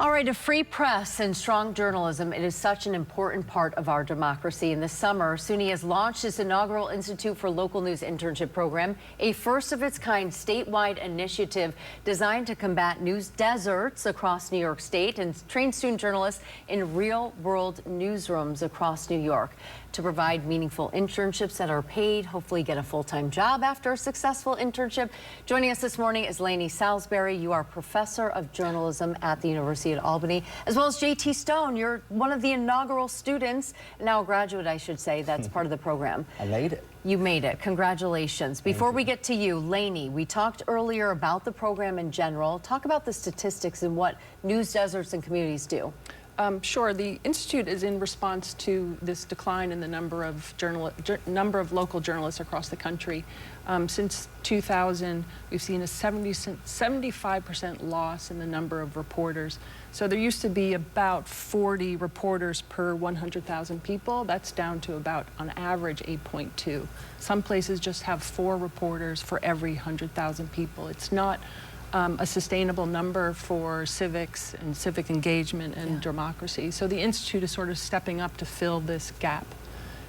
All right, a free press and strong journalism, it is such an important part of our democracy. And this summer, SUNY has launched its inaugural Institute for Local News Internship Program, a first-of-its-kind statewide initiative designed to combat news deserts across New York State and train student journalists in real-world newsrooms across New York to provide meaningful internships that are paid, hopefully get a full-time job after a successful internship. Joining us this morning is Laney Salisbury. You are professor of journalism at the University of Albany, as well as J.T. Stone. You're one of the inaugural students, now a graduate, I should say, that's part of the program. I made it. You made it. Congratulations. Before we get to you, Laney, we talked earlier about the program in general. Talk about the statistics and what news deserts and communities do. Sure. The Institute is in response to this decline in the number of local journalists across the country. Since 2000, we've seen a 75% loss in the number of reporters. So there used to be about 40 reporters per 100,000 people. That's down to about, on average, 8.2. Some places just have 4 reporters for every 100,000 people. It's not a sustainable number for civics and civic engagement and democracy. So the Institute is sort of stepping up to fill this gap.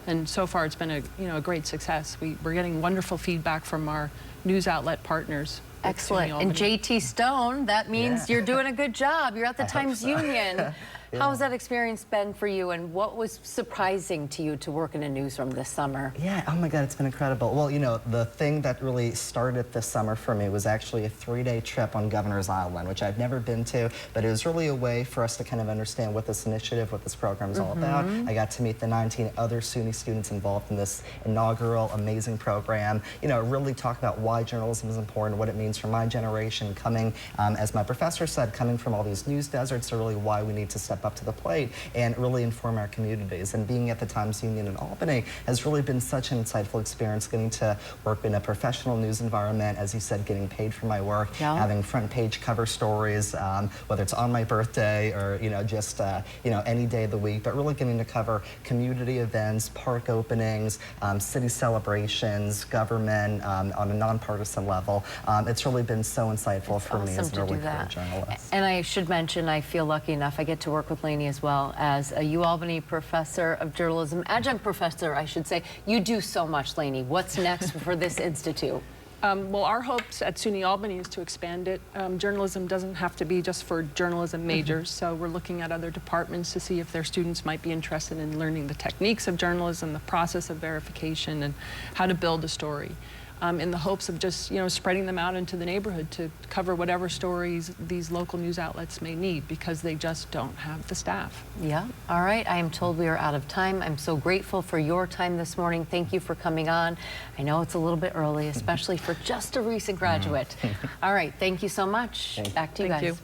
And so far it's been a great success. We're getting wonderful feedback from our news outlet partners. Excellent. And J.T. Stone, that means you're doing a good job. You're at the Times Union. How has that experience been for you, and what was surprising to you to work in a newsroom this summer? Yeah, oh my God, it's been incredible. Well, you know, the thing that really started this summer for me was actually a 3-day trip on Governor's Island, which I've never been to, but it was really a way for us to kind of understand what this initiative, what this program is all about. I got to meet the 19 other SUNY students involved in this inaugural, amazing program. You know, really talk about why journalism is important, what it means for my generation, coming, as my professor said, coming from all these news deserts, are really why we need to step up to the plate and really inform our communities. And being at the Times Union in Albany has really been such an insightful experience, getting to work in a professional news environment, as you said, getting paid for my work, having front page cover stories, whether it's on my birthday or, you know, just, you know, any day of the week, but really getting to cover community events, park openings, city celebrations, government on a nonpartisan level. It's really been so insightful for me as an early career journalist. And I should mention, I feel lucky enough, I get to work with Laney as well as a UAlbany professor of journalism, adjunct professor, I should say. You do so much, Laney. What's next for this institute? Well, our hopes at SUNY Albany is to expand it. Journalism doesn't have to be just for journalism majors, so we're looking at other departments to see if their students might be interested in learning the techniques of journalism, the process of verification, and how to build a story. In the hopes of just, you know, spreading them out into the neighborhood to cover whatever stories these local news outlets may need, because they just don't have the staff. Yeah. All right. I am told we are out of time. I'm so grateful for your time this morning. Thank you for coming on. I know it's a little bit early, especially for just a recent graduate. All right. Thank you so much. Back to you guys.